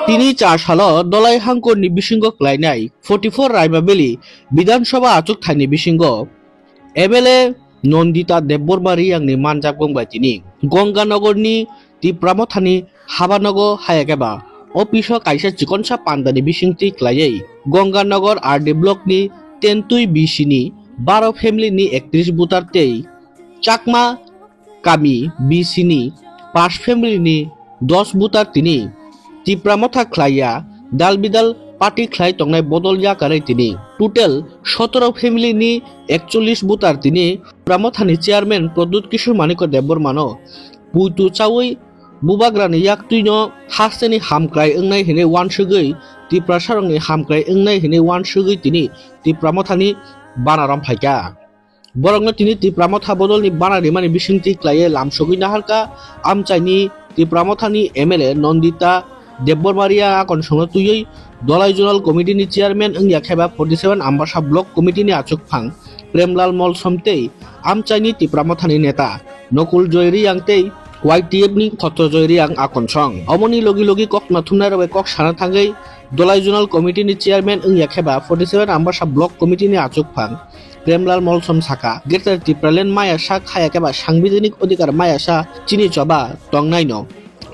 তিনি 4 সাল দলাই হাঙ্কरनि बिसिंग क्लायनाय 44 रायमाबेली विधानसभा आचुक थाइनि बिसिंग एमएलए नन्दिता देबबर्मा रियांनि मानजाब गंबाय तिनि गंगानगरनि तिप्रामथानि हाबानगर हायाकेबा अफिस कायसा चिकनसा पान्दानि बिसिंथि क्लायै गंगानगर आरडी ब्लकनि 10 बिसिनि 12 फेमिलिनि 31 बुटार तै चाकमा कामी बिसिनि 5 फेमिलिनि 10 बुटार तिनि तिप्रामथा क्लाया दालबिदाल पार्टी क्लाय तंनाय बदल जाकारै तिनि टोटेल 17 फेमिलिनि 41 बुटार तिनि तिप्रामथानि चेयारमैन प्रद्युत किशोर माणिक देबबर्मानो पुइतु चावै बुबाग्रानि याकतुइनो हास्तेनि हामक्राय ओंनाय हिने वानसुगै तिप्रा सारंनि हामक्राय ओंनाय हिने वानसुगै तिनि तिप्रामथानि बानाराम फायका बरंनो तिनि तिप्रामथा बदलनि बानारिमानि बिसिंथि क्लायै लामसगै नाहारका आमचाइनि तिप्रामथानि एमएलए नन्दिता देबबर्मारिया आकन संनो तुयै दलाई जोनाल कमिटिनि चेयारमैन ओंया खेबा 47 आम्बासा ब्लक कमिटिनि आचुकफां प्रेमलाल मल समतै आमचाइनि तिप्रामथानि नेता नकुल जयरी आंतै वाईटीएफनि खत्र जयरी आं आकन सं अमनि लगी लगी कक नाथुमनाय रबे कक साना थांगै दलाई जोनाल कमिटिनि चेयारमैन ओंया खेबा 47 आम्बासा ब्लक कमिटिनि आचुकफां प्रेमलाल मलसम साका ग्रेटर तिप्रालेन मायासा खायाकेबा सांबिधानिक अधिकार मायासा चिनि चबा तंनायनो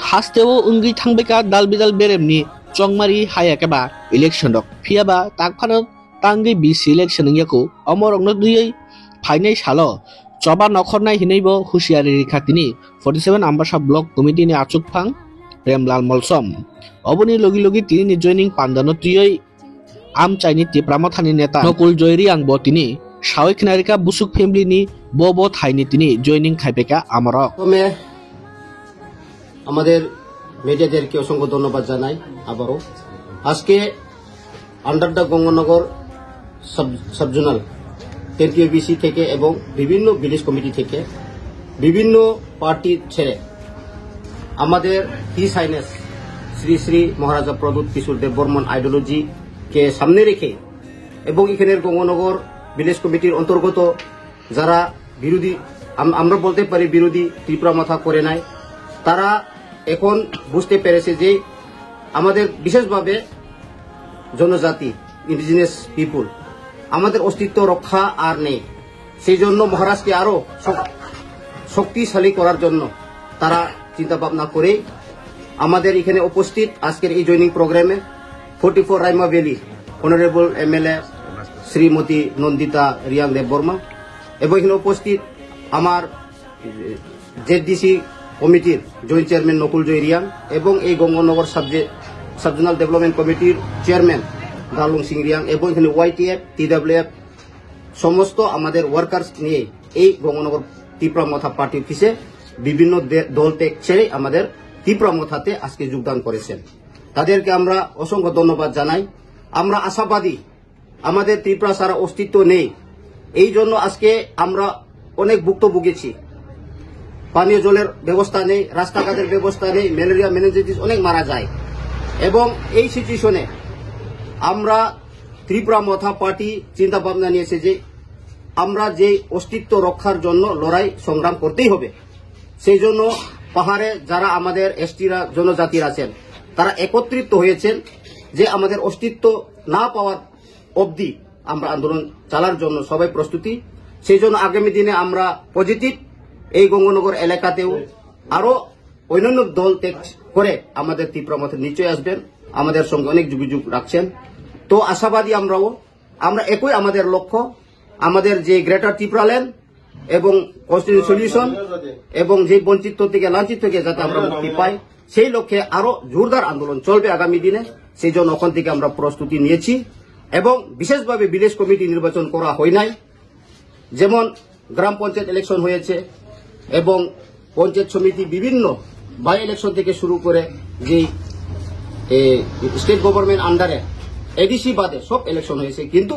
हास्तेओ ओंगै थांबेका दालबिदाल बेरेमनि चंमारी हायाकेबा इलेक्शन दक फियाबा ताकफानो तांगै बिसि इलेक्शन याको अमरंनो दुयै फाइनाय सालो चबा नखरनाय हिनैबो हुसियारि रैखाथिनि 47 आम्बासा ब्लक कमिटिनि आचुकफां प्रेमलाल मलसम अबनि लगी लगी तिनि जयनिं पान्दानो तुयै आमचाइनि तिप्रामथानि नेता नकुल जयरी आं बतिनि सावै खिनारिका बुसुक फैमिलिनि बो थाइनि तिनि जयनिं खाइपेका आमरक আমাদের মিডিয়াদেরকে অসংখ্য ধন্যবাদ জানাই আবারও আজকে under the Ganganagar subzonal 10 B C থেকে এবং বিভিন্ন ভিলেজ কমিটি থেকে বিভিন্ন পার্টি ছেড়ে আমাদের হিজ হাইনেস শ্রী শ্রী মহারাজা প্রদ্যুৎ কিশোর দেববর্মন আইডিওলজি কে সামনে রেখে এবং এখানের গঙ্গানগর ভিলেজ কমিটির অন্তর্গত যারা বিরোধী আমরা বলতে পারি বিরোধী ত্রিপুরা মাথা করে নাই তারা এখন বুঝতে পেরেছে যে আমাদের বিশেষভাবে জনজাতি ইন্ডিজিনাস পিপল আমাদের অস্তিত্ব রক্ষা আর নেই সেই জন্য মহারাজকে আরো শক্তিশালী করার জন্য তারা চিন্তা ভাবনা করে আমাদের এখানে উপস্থিত আজকের এই জয়নিং প্রোগ্রামে 44 Raima valley honourable MLA Shrimati Nandita Reang Debbarma এবং এখানে উপস্থিত আমার জেডিসি কমিটির জয়েন্ট চেয়ারম্যান নকুল জয় রিয়াং এবং এই গঙ্গানগর সাবজোনাল ডেভেলপমেন্ট কমিটির চেয়ারম্যান দালুং সিং রিয়াং এবং এখানে ওয়াইটিএফ টিডব্লিউএফ সমস্ত আমাদের ওয়ার্কার্স নিয়ে এই গঙ্গানগর তিপ্রামথা পার্টি অফিসে বিভিন্ন দল ত্যাগ ছেড়ে আমাদের তিপ্রামথাতে আজকে যোগদান করেছেন তাদেরকে আমরা অসংখ্য ধন্যবাদ জানাই আমরা আশাবাদী আমাদের ত্রিপুরা সারা অস্তিত্ব নেই এই জন্য আজকে আমরা অনেক ভুক্তভোগেছি পানীয় জলের ব্যবস্থা নেই রাস্তাঘাটের ব্যবস্থা নেই ম্যালেরিয়া মেনিনজাইটিস অনেক মারা যায় এবং এই সিচুয়েশনে আমরা ত্রিপুরা মথা পার্টি চিন্তা ভাবনা নিয়েছে যে আমরা যে অস্তিত্ব রক্ষার জন্য লড়াই সংগ্রাম করতেই হবে সেই জন্য পাহাড়ে যারা আমাদের এসটিরা জনজাতিরা আছেন তারা একত্রিত হয়েছেন যে আমাদের অস্তিত্ব না পাওয়ার অবধি আমরা আন্দোলন চালার জন্য সবাই প্রস্তুতি সেই জন্য আগামী দিনে আমরা পজিটিভ এই গঙ্গানগর এলাকাতেও আরো অন্যান্য দল ত্যাগ করে আমাদের ত্রিপুরামথে নিশ্চয় আসবেন আমাদের সঙ্গে অনেক যোগাযোগ রাখছেন তো আশাবাদী আমরা একই আমাদের লক্ষ্য আমাদের যে গ্রেটার ত্রিপুরাল্যান্ড এবং কনস্টিটিউশন সলিউশন এবং যে বঞ্চিত থেকে লাঞ্ছিত থেকে যাতে আমরা মুক্তি পাই সেই লক্ষ্যে আরো জোরদার আন্দোলন চলবে আগামী দিনে সেই জন্য ওখান থেকে আমরা প্রস্তুতি নিয়েছি এবং বিশেষভাবে ভিলেজ কমিটি নির্বাচন করা হয় নাই যেমন গ্রাম পঞ্চায়েত ইলেকশন হয়েছে এবং পঞ্চায়েত সমিতি বিভিন্ন বাই ইলেকশন থেকে শুরু করে যে স্টেট গভর্নমেন্ট আন্ডারে এডিসি বাদে সব ইলেকশন হয়েছে কিন্তু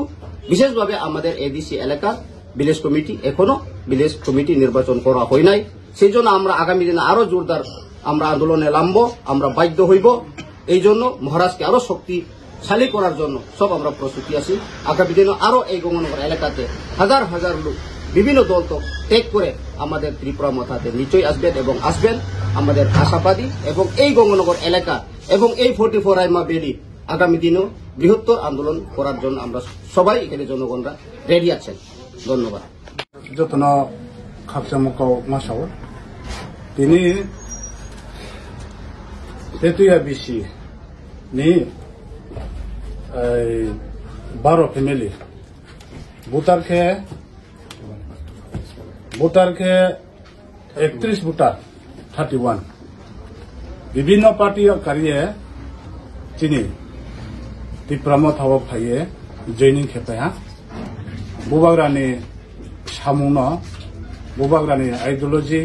বিশেষভাবে আমাদের এডিসি এলাকার ভিলেজ কমিটি এখনো ভিলেজ কমিটি নির্বাচন করা হয় নাই সেই জন্য আমরা আগামী দিনে আরো জোরদার আমরা আন্দোলনে নামবো আমরা বাধ্য হইব এই জন্য মহারাজকে আরো শক্তিশালী করার জন্য সব আমরা প্রস্তুতি আছি আগামী দিনে আরো এই গঙ্গানগর এলাকাতে হাজার হাজার লোক বিভিন্ন দল তো ত্যাগ করে আমাদের ত্রিপুরা মাথাতে নিশ্চয়ই আসবেন এবং আসবেন আমাদের আশাবাদী এবং এই গঙ্গানগর এলাকা এবং এই 44 রাইমা ভ্যালি আগামী দিনেও বৃহত্তর আন্দোলন করার জন্য আমরা সবাই এখানে জনগণরা রেডি আছেন। ধন্যবাদ। যতন খাকচামুকাও মাসাও তিনি তেতুয়া বিসি নি 12 ফ্যামিলি ভোটারকে 31 ভোটার 31 বিভিন্ন পার্টি কারিয়ে চিনি তীব্রম থাও ফাইয়ে জয়নিং খেপায়া বুবাগ্রানি সামুন বুবাग्रानि आइडियोलॉजी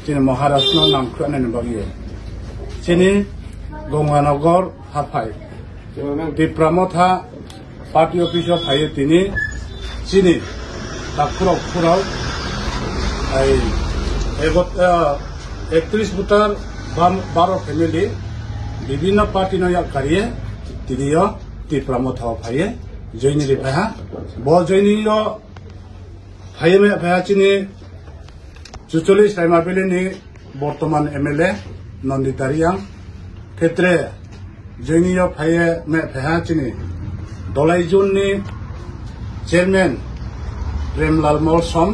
चिनी महाराष्ट्र नामख्राने बागिए चिनी गंगानगर हाफाय दिप्रामथा पार्टी ऑफिस फाइए तिनी चिनी दाखुराव 31 भोटार 12 फैमिली विभिन्न पार्टी कारिए तिनियो दिप्रामथा फाइए जयनी रिफाया ब जयनी फाइए में फाया चिनी 44 राइमा भ्याली बर्तमान एमएलए नंदितारियां क्षेत्रे जयनी फाइए में फाया चिनी दलाइजोननि चेयरमैन प्रेमलाल मौसम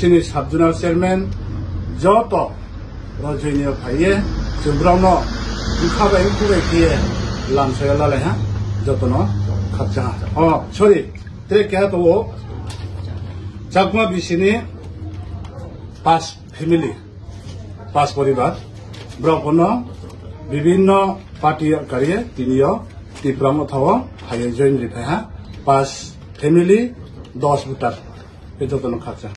चिनी सबजुनाल चेयरमैन जत जयनी फाइए जुब्राउनो बिखाबाय खुबाय लामसायालाय जतन खाचा सरी ते क्या तो चाकमा बिसिनी 5 फैमिली 5 परिवार ब्रह्मण विभिन्न पार्टी कारिए तिनियो तीव्रमथाव फाइए जयन रिफाया 5 फैमिली 10 भोटार जतन खाचा।